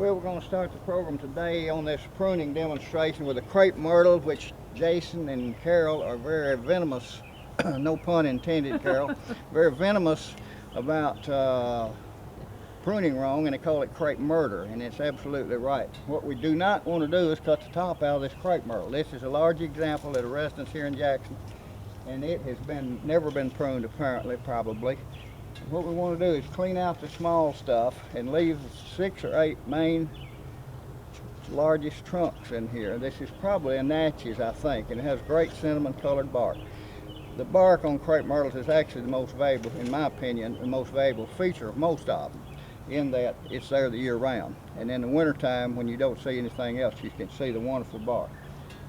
Well, we're going to start the program today on this pruning demonstration with a crepe myrtle, which Jason and Carol are very venomous, no pun intended, Carol, very venomous about pruning wrong, and they call it crepe myrtle, and it's absolutely right. What we do not want to do is cut the top out of this crepe myrtle. This is a large example at a residence here in Jackson, and it has never been pruned, apparently, probably. What we want to do is clean out the small stuff and leave 6 or 8 main largest trunks in here. This is probably a Natchez, I think, and it has great cinnamon colored bark. The bark on crepe myrtles is actually the most valuable, in my opinion, the most valuable feature of most of them, in that it's there the year round. And in the wintertime, when you don't see anything else, you can see the wonderful bark.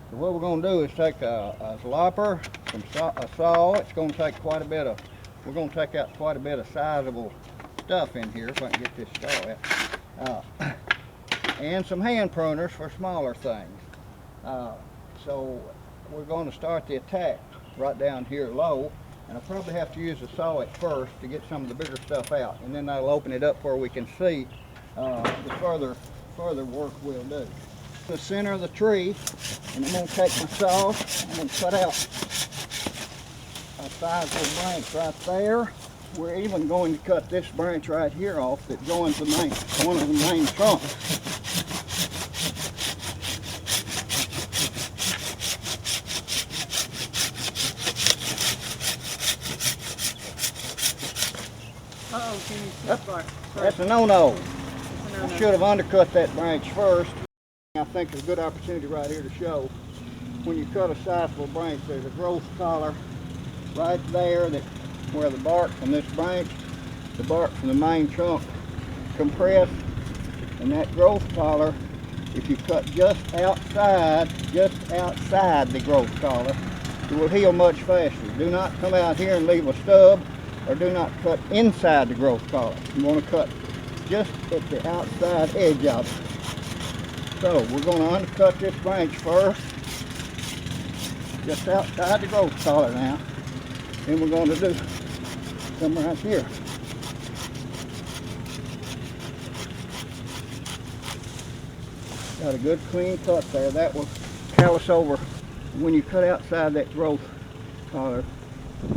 So what we're going to do is take a lopper, a saw. It's going to take quite a bit of, we're going to take out quite a bit of sizable stuff in here, if I can get this saw out. And some hand pruners for smaller things. So we're going to start the attack right down here low, and I'll probably have to use the saw at first to get some of the bigger stuff out, and then that'll open it up where we can see the further work we'll do. The center of the tree, and I'm going to take my saw, I'm going to cut out a sizable branch right there. We're even going to cut this branch right here off that joins the one of the main trunks. That's a no-no. I should have undercut that branch first. I think it's a good opportunity right here to show when you cut a sizable branch, there's a growth collar right there where the bark from this branch, the bark from the main trunk compress, and that growth collar, if you cut just outside the growth collar, it will heal much faster. Do not come out here and leave a stub, or do not cut inside the growth collar. You want to cut just at the outside edge of it. So we're going to undercut this branch first, just outside the growth collar now. Then we're going to do some right here. Got a good clean cut there. That will callus over. When you cut outside that growth collar,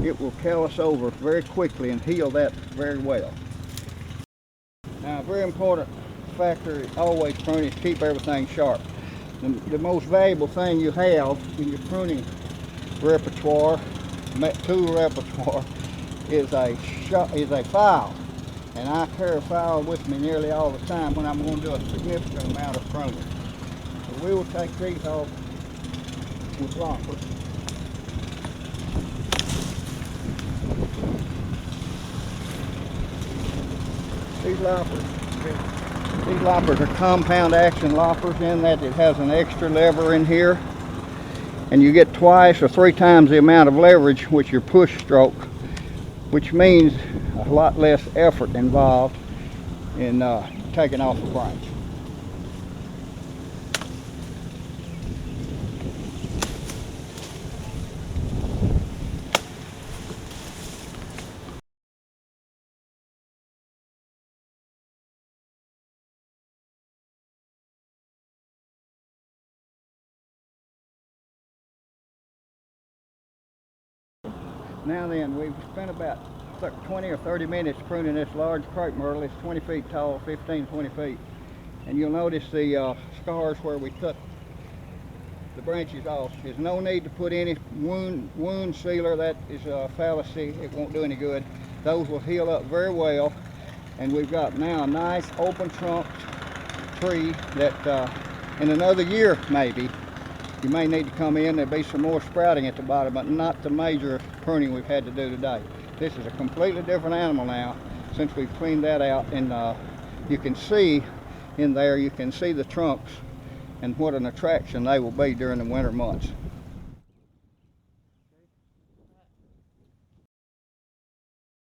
it will callus over very quickly and heal that very well. Now, a very important factor always pruning is keep everything sharp. The most valuable thing you have in your pruning repertoire, tool repertoire, is a file. And I carry a file with me nearly all the time when I'm going to do a significant amount of pruning. So we will take these off with loppers. These loppers are compound action loppers, in that it has an extra lever in here, and you get twice or 3 times the amount of leverage with your push stroke, which means a lot less effort involved in taking off a branch. Now then, we've spent about 20 or 30 minutes pruning this large crepe myrtle. It's 20 feet tall, 15, 20 feet. And you'll notice the scars where we cut the branches off. There's no need to put any wound sealer. That is a fallacy. It won't do any good. Those will heal up very well. And we've got now a nice open trunk tree that in another year maybe, you may need to come in. There'll be some more sprouting at the bottom, but not the major pruning we've had to do today. This is a completely different animal now since we've cleaned that out, and you can see in there, you can see the trunks and what an attraction they will be during the winter months.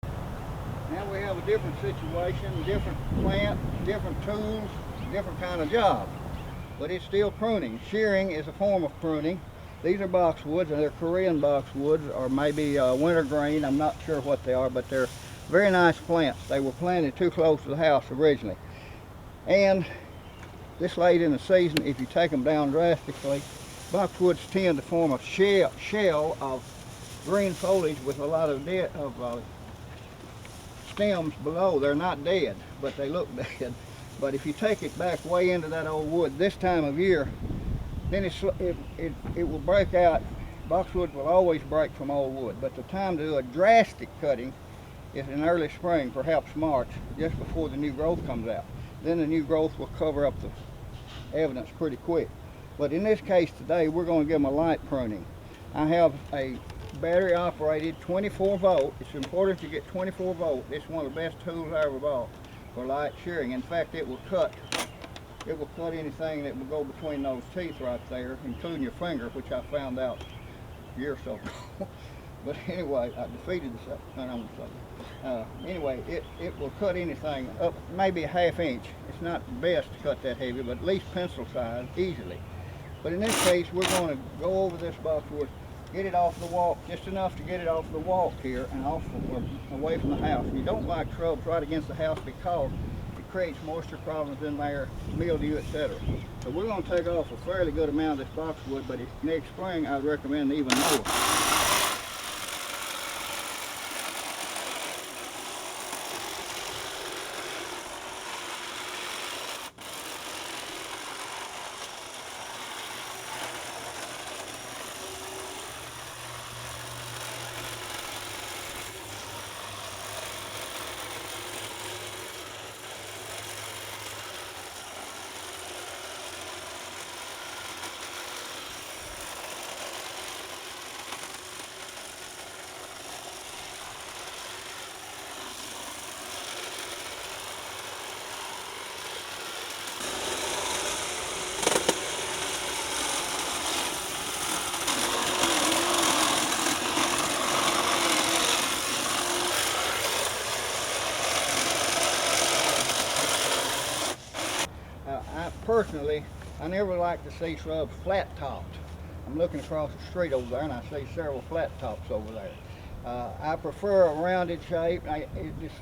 Now we have a different situation, different plant, different tools, different kind of job. But it's still pruning. Shearing is a form of pruning. These are boxwoods, and they're Korean boxwoods, or maybe wintergreen. I'm not sure what they are, but they're very nice plants. They were planted too close to the house originally. And this late in the season, if you take them down drastically, boxwoods tend to form a shell of green foliage with a lot of stems below. They're not dead, but they look dead. But if you take it back way into that old wood this time of year, then it will break out. Boxwood will always break from old wood, but the time to do a drastic cutting is in early spring, perhaps March, just before the new growth comes out. Then the new growth will cover up the evidence pretty quick. But in this case today, we're going to give them a light pruning. I have a battery operated 24 volt. It's important to get 24 volt. It's one of the best tools I ever bought for light shearing. In fact, it will cut anything that will go between those teeth right there, including your finger, which I found out a year or so ago. But anyway, I defeated the anyway, it will cut anything up maybe a ½ inch. It's not best to cut that heavy, but at least pencil size easily. But in this case, we're going to go over this boxwood, get it off the walk, just enough to get it off the walk here and away from the house. You don't like shrubs right against the house because it creates moisture problems in there, mildew, etc. So we're going to take off a fairly good amount of this boxwood, but next spring I'd recommend even more. Personally, I never like to see shrubs flat topped. I'm looking across the street over there and I see several flat tops over there. I prefer a rounded shape. It's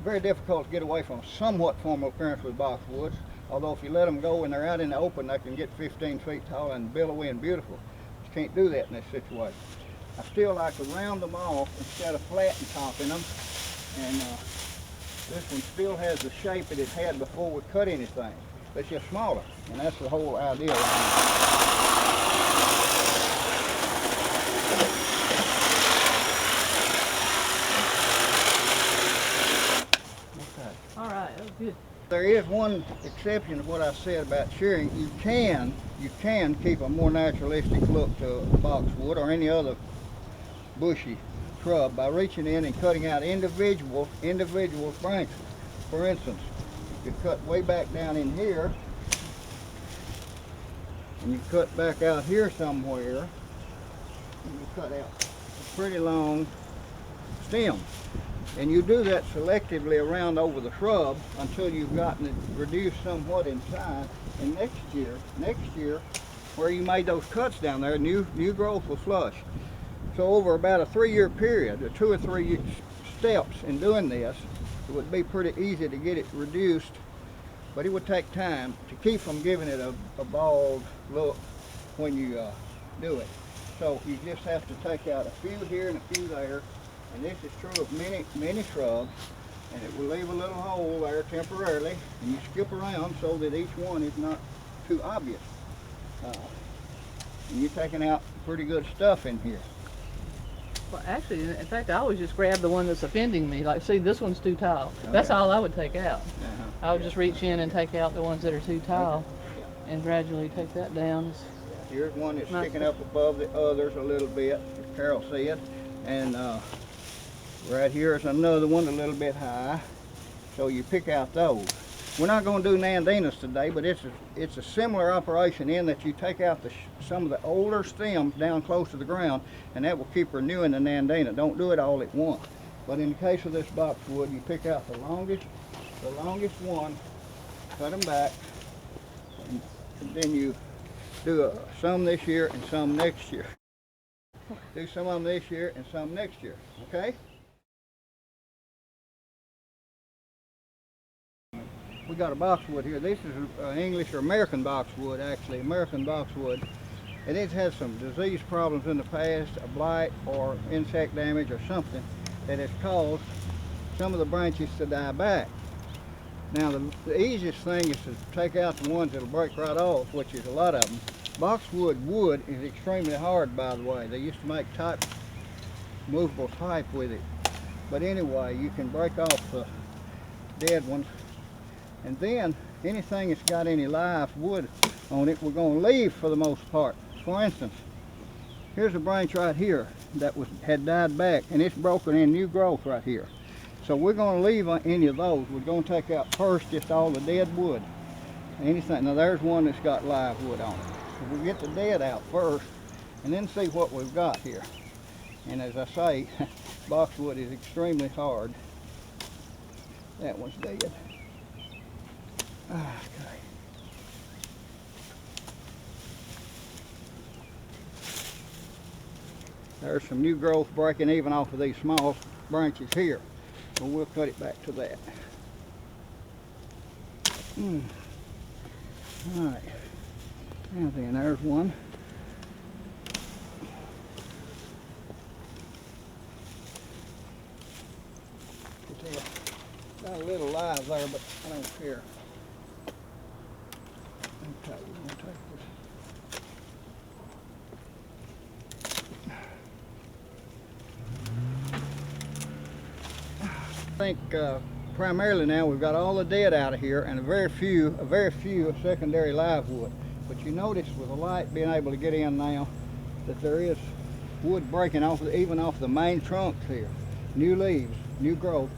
very difficult to get away from a somewhat formal appearance with boxwoods, although if you let them go and they're out in the open, they can get 15 feet tall and billowy and beautiful. You can't do that in this situation. I still like to round them off instead of flatten topping them, and this one still has the shape that it had before we cut anything. It's just smaller, and that's the whole idea. Okay. All right, that was good. There is one exception to what I said about shearing. You can keep a more naturalistic look to boxwood or any other bushy shrub by reaching in and cutting out individual branches. For instance, you cut way back down in here, and you cut back out here somewhere, and you cut out a pretty long stem. And you do that selectively around over the shrub until you've gotten it reduced somewhat in size. And next year, where you made those cuts down there, new growth will flush. So over about a 3-year period, or 2 or 3 steps in doing this, it would be pretty easy to get it reduced, but it would take time to keep from giving it a bald look when you do it. So you just have to take out a few here and a few there, and this is true of many shrubs, and it will leave a little hole there temporarily, and you skip around so that each one is not too obvious. And you're taking out pretty good stuff in here. Well, actually, in fact, I always just grab the one that's offending me. Like, see, this one's too tall. Okay. That's all I would take out. I would just reach in and take out the ones that are too tall, and gradually take that down. Here's one that's sticking up above the others a little bit, as Carol said, and right here is another one a little bit high. So you pick out those. We're not going to do nandinas today, but it's a similar operation in that you take out some of the older stems down close to the ground, and that will keep renewing the nandina. Don't do it all at once. But in the case of this boxwood, you pick out the longest one, cut them back, and then you do some this year and some next year. Do some of them this year and some next year, okay? we got a boxwood here. This is English or American boxwood, actually, American boxwood. And it has some disease problems in the past, a blight or insect damage or something that has caused some of the branches to die back. Now the easiest thing is to take out the ones that'll break right off, which is a lot of them. Boxwood wood is extremely hard, by the way. They used to make type, movable type with it. But anyway, you can break off the dead ones. And then anything that's got any live wood on it, we're going to leave for the most part. For instance, here's a branch right here that had died back, and it's broken in new growth right here. So we're going to leave any of those. We're going to take out first just all the dead wood. Anything. Now there's one that's got live wood on it. So we'll get the dead out first and then see what we've got here. And as I say, boxwood is extremely hard. That one's dead. Okay. There's some new growth breaking even off of these small branches here. So we'll cut it back to that. Alright. Now then, there's one. Got a little live there, but I don't care. Okay, we're going to take this. I think primarily now we've got all the dead out of here and a very few secondary live wood. But you notice with the light being able to get in now that there is wood breaking off, even off the main trunks here. New leaves, new growth.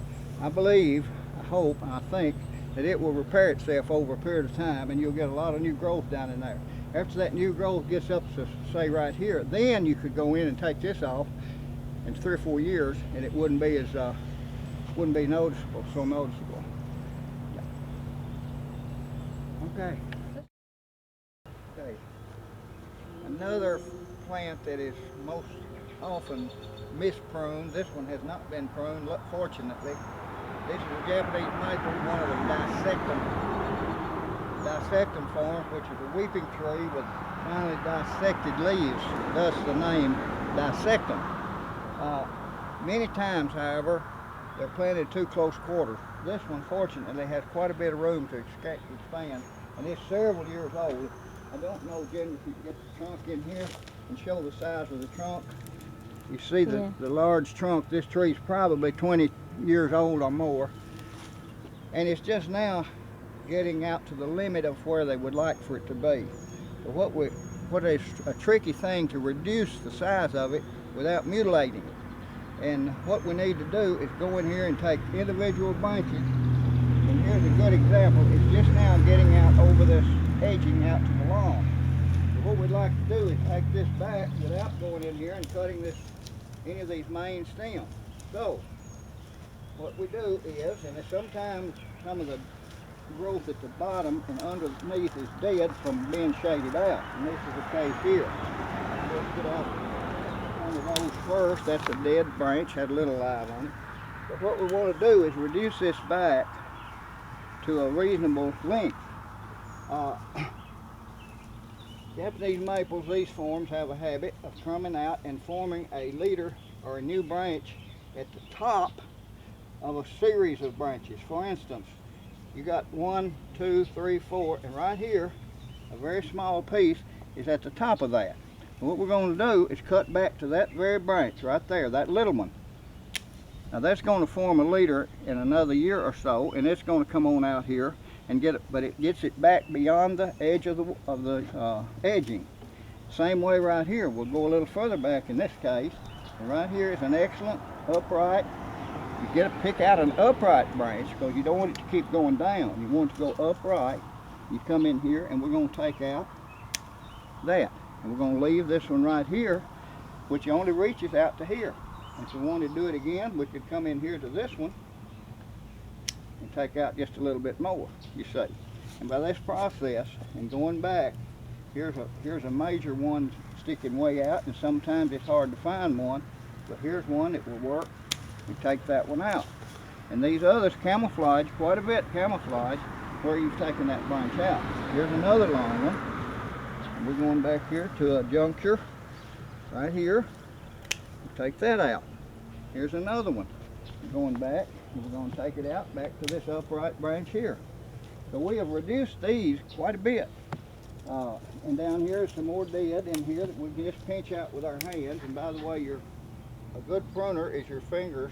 I believe, I hope, and I think that it will repair itself over a period of time and you'll get a lot of new growth down in there. After that new growth gets up to say right here, then you could go in and take this off in 3 or 4 years and it wouldn't be as so noticeable. Yeah. Okay. Another plant that is most often mispruned. This one has not been pruned, fortunately. This is a Japanese maple, one of the dissectum form, which is a weeping tree with finely dissected leaves, thus the name dissectum. Many times, however, they're planted too close quarters. This one, fortunately, has quite a bit of room to expand, and it's several years old. I don't know, Jen, if you can get the trunk in here and show the size of the trunk. You see the large trunk. This tree's probably 20 years old or more. And it's just now getting out to the limit of where they would like for it to be. So what is a tricky thing to reduce the size of it without mutilating it. And what we need to do is go in here and take individual branches. And here's a good example. It's just now getting out over this edging out to the lawn. So what we'd like to do is take this back without going in here and cutting any of these main stems. So what we do is, and sometimes some of the growth at the bottom and underneath is dead from being shaded out, and this is the case here. Let's get out one of those first. That's a dead branch, had a little live on it. But what we want to do is reduce this back to a reasonable length. Japanese maples, these forms have a habit of trimming out and forming a leader or a new branch at the top of a series of branches. For instance, you got 1, 2, 3, 4, and right here, a very small piece is at the top of that. And what we're going to do is cut back to that very branch right there, that little one. Now that's going to form a leader in another year or so, and it's going to come on out here and get it, but it gets it back beyond the edge of the edging. Same way right here, we'll go a little further back in this case, and right here is an excellent upright. You pick out an upright branch because you don't want it to keep going down. You want it to go upright. You come in here and we're going to take out that, and we're going to leave this one right here, which only reaches out to here. And if we want to do it again, we could come in here to this one and take out just a little bit more, you see. And by this process and going back, here's a major one sticking way out, and sometimes it's hard to find one, but here's one that will work. We take that one out. And these others camouflage, quite a bit camouflage, where you've taken that branch out. Here's another long one. We're going back here to a juncture right here. Take that out. Here's another one. We're going back, and we're going to take it out back to this upright branch here. So we have reduced these quite a bit. And down here is some more dead in here that we can just pinch out with our hands. And by the way, a good pruner is your fingers.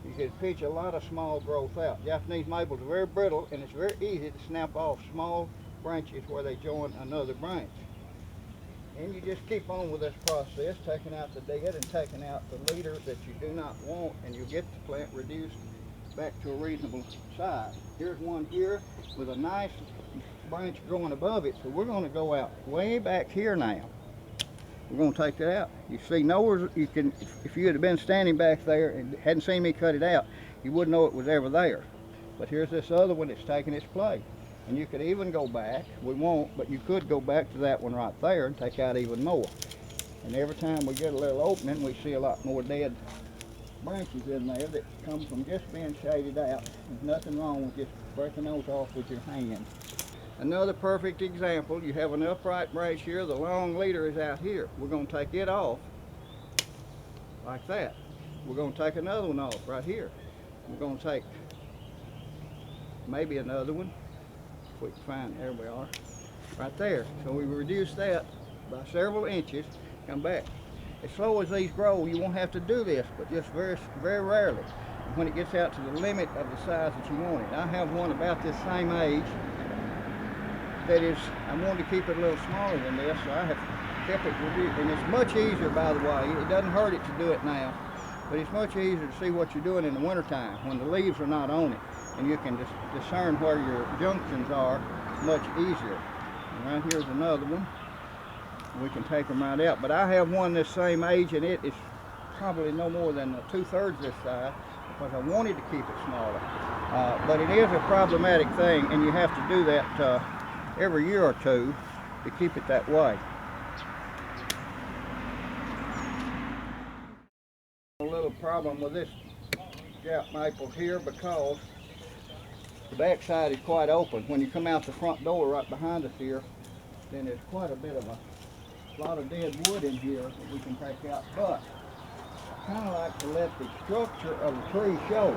You can pinch a lot of small growth out. Japanese maples are very brittle, and it's very easy to snap off small branches where they join another branch. And you just keep on with this process, taking out the dead and taking out the leaders that you do not want, and you get the plant reduced back to a reasonable size. Here's one here with a nice branch growing above it, so we're going to go out way back here now. We're going to take that out. You see, nowhere you can, if you had been standing back there and hadn't seen me cut it out, you wouldn't know it was ever there. But here's this other one that's taking its place. And you could even go back, we won't, but you could go back to that one right there and take out even more. And every time we get a little opening, we see a lot more dead branches in there that come from just being shaded out. There's nothing wrong with just breaking those off with your hand. Another perfect example, you have an upright branch here, the long leader is out here. We're going to take it off like that. We're going to take another one off right here. We're going to take maybe another one, if we can find, there we are, right there. So we reduce that by several inches, come back. As slow as these grow, you won't have to do this, but just very, very rarely. When it gets out to the limit of the size that you want it. I have one about this same age that is, I wanted to keep it a little smaller than this, so I have kept it reduced. And it's much easier, by the way, it doesn't hurt it to do it now, but it's much easier to see what you're doing in the wintertime when the leaves are not on it, and you can discern where your junctions are much easier. And right here's another one. We can take them right out, but I have one this same age, and it is probably no more than 2/3 this size, because I wanted to keep it smaller. But it is a problematic thing, and you have to do that every year or two to keep it that way. A little problem with this Jap maple here, because the back side is quite open. When you come out the front door right behind us here, then there's quite a bit of a lot of dead wood in here that we can take out. But I kind of like to let the structure of the tree show.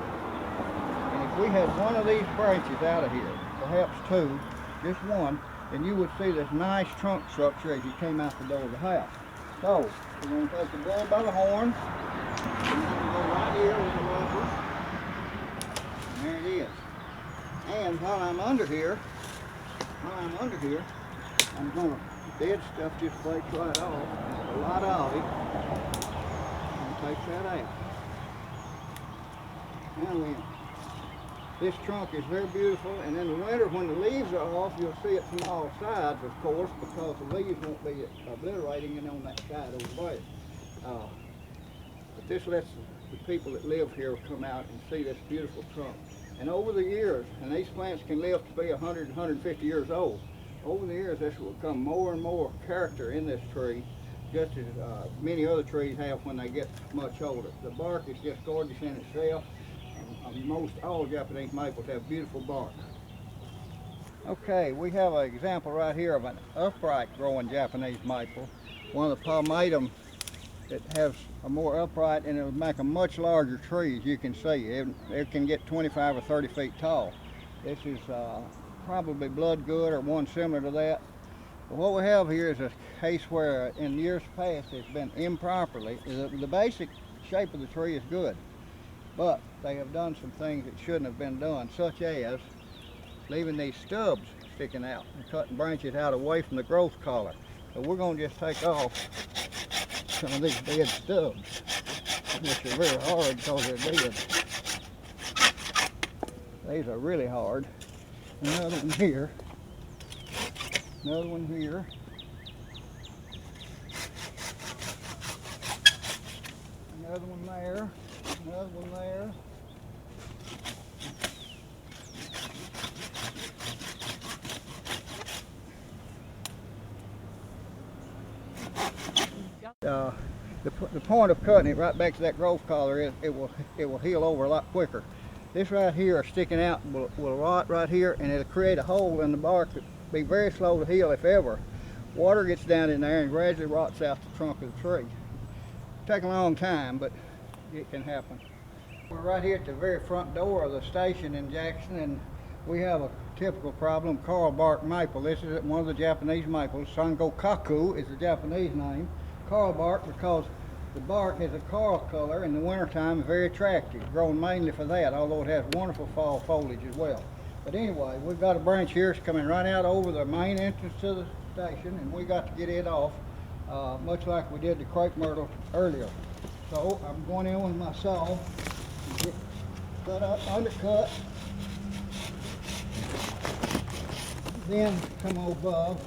And if we had one of these branches out of here, perhaps two, just one, then you would see this nice trunk structure as you came out the door of the house. So we're going to take the bull by the horn. We're going to go right here with the rubber. And there it is. And while I'm under here, I'm going to, dead stuff just breaks right off. A lot of it. And take that out. Now then, this trunk is very beautiful, and in the winter when the leaves are off, you'll see it from all sides, of course, because the leaves won't be obliterating it on that side over there. But this lets the people that live here come out and see this beautiful trunk. And over the years, and these plants can live to be 100, 150 years old, over the years this will become more and more character in this tree, just as many other trees have when they get much older. The bark is just gorgeous in itself. Most all Japanese maples have beautiful bark. Okay, we have an example right here of an upright growing Japanese maple, one of the palmatum that has a more upright, and it will make a much larger tree, as you can see. It can get 25 or 30 feet tall. This is probably bloodgood or one similar to that. But what we have here is a case where in years past it's been improperly, the basic shape of the tree is good, but they have done some things that shouldn't have been done, such as leaving these stubs sticking out and cutting branches out away from the growth collar. So we're going to just take off some of these dead stubs, which are very hard because they're dead. These are really hard. Another one here. Another one here. Another one there. Another one there. The point of cutting it right back to that growth collar is it will heal over a lot quicker. This right here sticking out will rot right here, and it'll create a hole in the bark that be very slow to heal if ever. Water gets down in there and gradually rots out the trunk of the tree. Take a long time, but it can happen. We're right here at the very front door of the station in Jackson, and we have a typical problem, coral bark maple. This is one of the Japanese maples. Sangokaku is the Japanese name. Coral bark because the bark has a coral color in the wintertime, very attractive, grown mainly for that, although it has wonderful fall foliage as well. But anyway, we've got a branch here that's coming right out over the main entrance to the station, and we got to get it off, much like we did the crepe myrtle earlier. So I'm going in with my saw, and get cut up, undercut, then come above.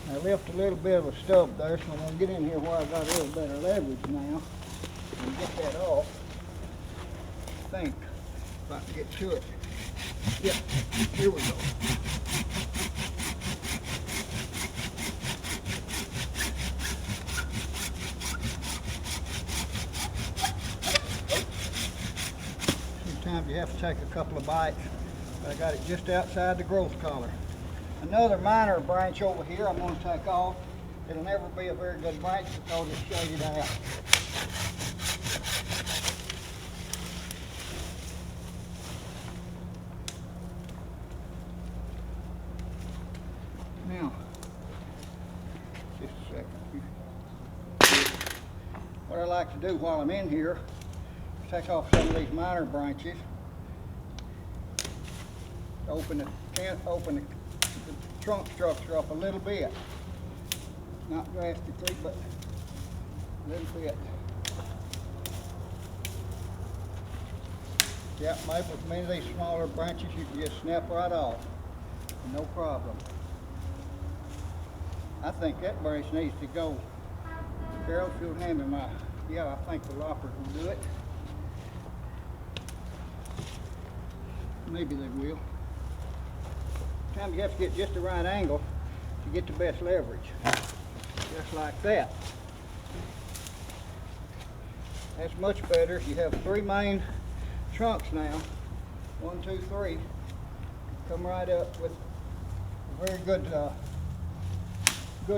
I left a little bit of a stub there, so I'm going to get in here where I got a little better leverage now and get that off. I think if I can get to it. Yep, here we go. Sometimes you have to take a couple of bites, but I got it just outside the growth collar. Another minor branch over here I'm going to take off. It'll never be a very good branch because it's shaded out. Now, just a second. What I like to do while I'm in here is take off some of these minor branches. Open the trunk structure up a little bit. Not drastically, but a little bit. Yeah, maples, many of these smaller branches you can just snap right off. No problem. I think that branch needs to go. Carol, if you'll hand me my, yeah, I think the loppers will do it. Maybe they will. Sometimes you have to get just the right angle to get the best leverage. Just like that. That's much better. You have three main trunks now. 1, 2, 3. Come right up with a very good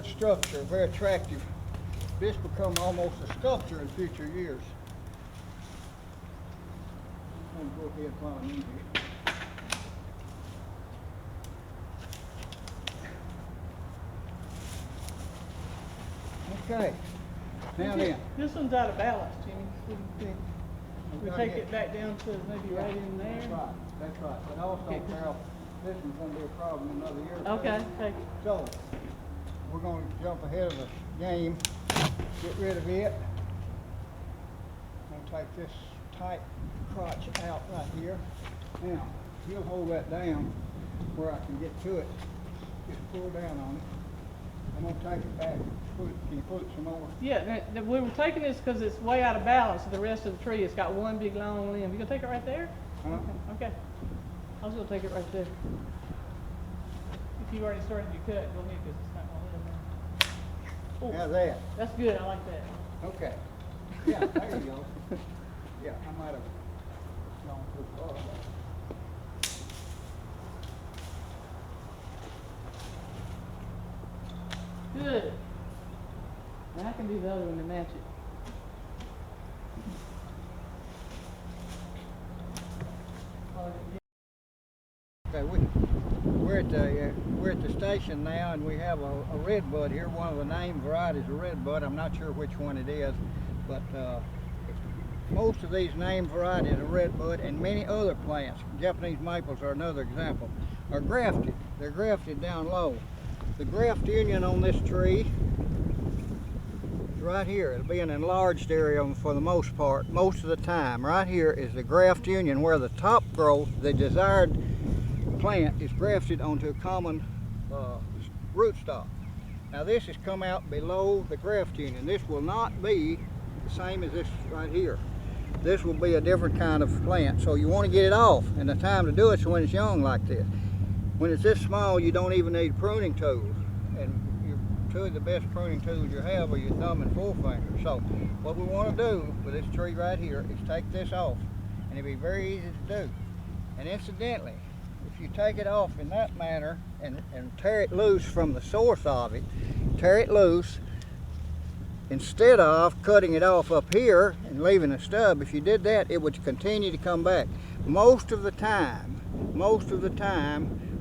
structure, very attractive. This become almost a sculpture in future years. I'm going to go ahead while I'm in here. Okay, now then. This one's out of balance, Jimmy. What do you think? We take it back down to maybe right in there? That's right, that's right. But also, Okay. Carol, this one's going to be a problem in another year. Okay, take it. So, we're going to jump ahead of the game, get rid of it. I'm going to take this tight crotch out right here. Now, you'll hold that down where I can get to it. Just pull down on it. I'm going to take it back. Can you pull it some more? Yeah, we were taking this because it's way out of balance with the rest of the tree. It's got one big long limb. You gonna take it right there? Huh? Okay. I was gonna take it right there. If you already started your cut, go ahead because it's not gonna live there. How's that? That's good. I like that. Okay. Yeah, there you go. Yeah, I might have gone too far. Good. Now I can do the other one to match it. Okay, we're at the station now, and we have a red bud here, one of the named varieties of red bud. I'm not sure which one it is, but most of these named varieties of red bud and many other plants, Japanese maples are another example, are grafted. They're grafted down low. The graft union on this tree is right here. It'll be an enlarged area for the most part, most of the time. Right here is the graft union where the top growth, the desired plant, is grafted onto a common rootstock. Now this has come out below the graft union. This will not be the same as this right here. This will be a different kind of plant, so you want to get it off, and the time to do it is when it's young like this. When it's this small, you don't even need pruning tools, and your two of the best pruning tools you have are your thumb and forefinger. So what we want to do with this tree right here is take this off, and it'll be very easy to do. And incidentally, if you take it off in that manner and tear it loose from the source of it, tear it loose, instead of cutting it off up here and leaving a stub, if you did that, it would continue to come back. Most of the time,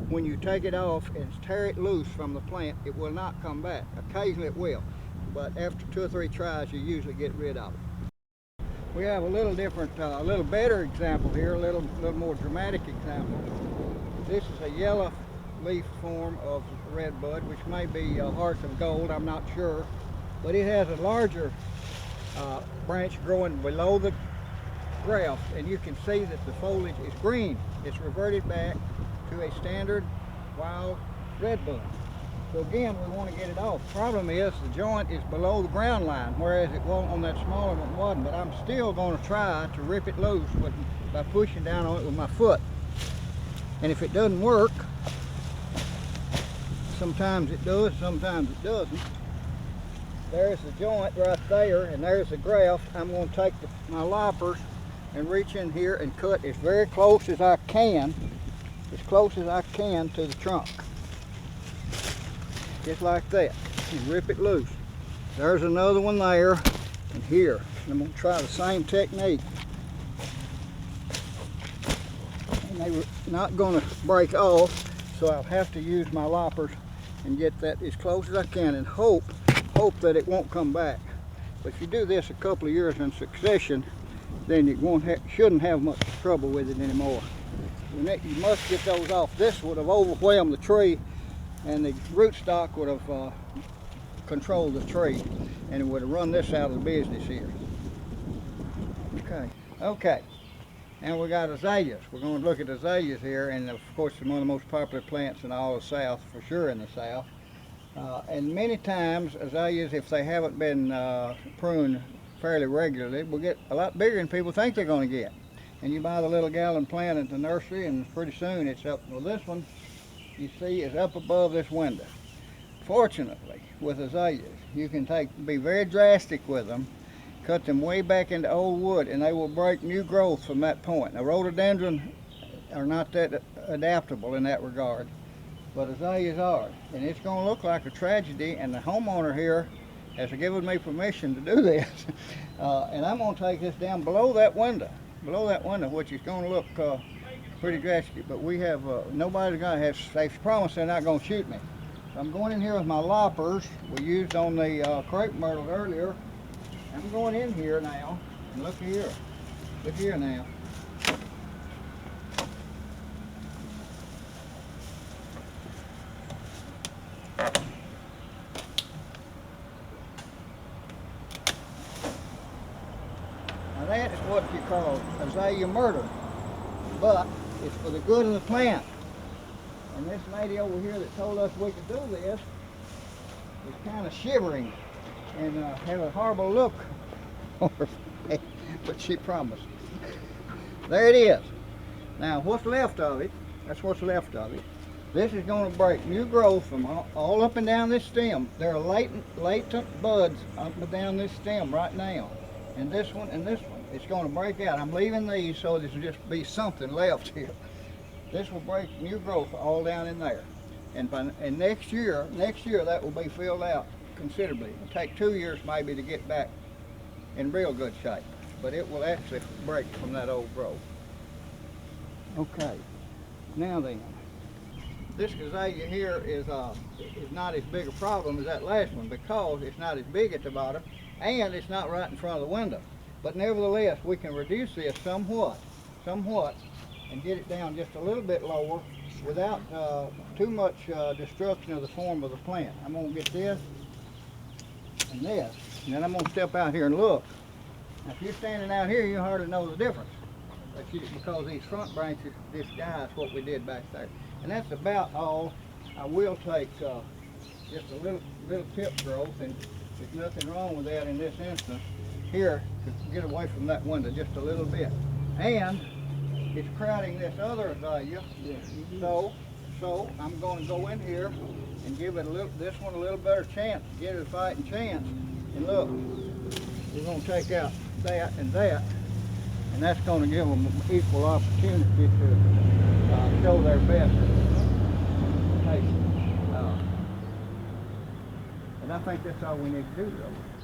when you take it off and tear it loose from the plant, it will not come back. Occasionally it will, but after 2 or 3 tries, you usually get rid of it. We have a little different, a little better example here, a little more dramatic example. This is a yellow leaf form of redbud, which may be hearts of gold, I'm not sure, but it has a larger branch growing below the graft, and you can see that the foliage is green. It's reverted back to a standard wild redbud. So again, we want to get it off. Problem is the joint is below the ground line, whereas it wasn't on that smaller one wasn't, but I'm still going to try to rip it loose by pushing down on it with my foot. And if it doesn't work, sometimes it does, sometimes it doesn't. There's the joint right there, and there's the graft. I'm going to take my loppers and reach in here and cut as very close as I can, to the trunk. Just like that, and rip it loose. There's another one there, and here. I'm going to try the same technique. And they were not going to break off, so I'll have to use my loppers and get that as close as I can and hope that it won't come back. But if you do this a couple of years in succession, then you shouldn't have much trouble with it anymore. You must get those off. This would have overwhelmed the tree, and the rootstock would have controlled the tree, and it would have run this out of the business here. Okay. And we got azaleas. We're going to look at azaleas here, and of course it's one of the most popular plants in all of the South, for sure in the South. And many times azaleas, if they haven't been pruned fairly regularly, will get a lot bigger than people think they're going to get. And you buy the little gallon plant at the nursery, and pretty soon it's up. Well, this one, you see, is up above this window. Fortunately, with azaleas, you can be very drastic with them, cut them way back into old wood, and they will break new growth from that point. Now, rhododendron are not that adaptable in that regard, but azaleas are. And it's going to look like a tragedy, and the homeowner here has given me permission to do this. And I'm going to take this down below that window, which is going to look pretty drastic. But we have, nobody's going to have, they've promised they're not going to shoot me. So I'm going in here with my loppers we used on the crepe myrtle earlier. I'm going in here now, and look here now. Now that is what you call azalea murder, but it's for the good of the plant. And this lady over here that told us we could do this is kind of shivering and have a horrible look on her face, but she promised. There it is. Now what's left of it, that's what's left of it. This is going to break new growth from all up and down this stem. There are latent buds up and down this stem right now. And this one and this one. It's going to break out. I'm leaving these so there's just be something left here. This will break new growth all down in there. And next year that will be filled out considerably. It'll take 2 years maybe to get back in real good shape, but it will actually break from that old growth. Okay, now then, this azalea here is not as big a problem as that last one because it's not as big at the bottom and it's not right in front of the window. But nevertheless, we can reduce this somewhat, and get it down just a little bit lower without too much destruction of the form of the plant. I'm going to get this and this, and then I'm going to step out here and look. Now, if you're standing out here, you hardly know the difference, because these front branches disguise what we did back there. And that's about all. I will take just a little tip growth, and there's nothing wrong with that in this instance. Here, to get away from that window just a little bit. And it's crowding this other azalea, so So I'm going to go in here and give it this one a little better chance, get it a fighting chance. And look, we're going to take out that, and that's going to give them equal opportunity to show their best. Hey, and I think that's all we need to do, though.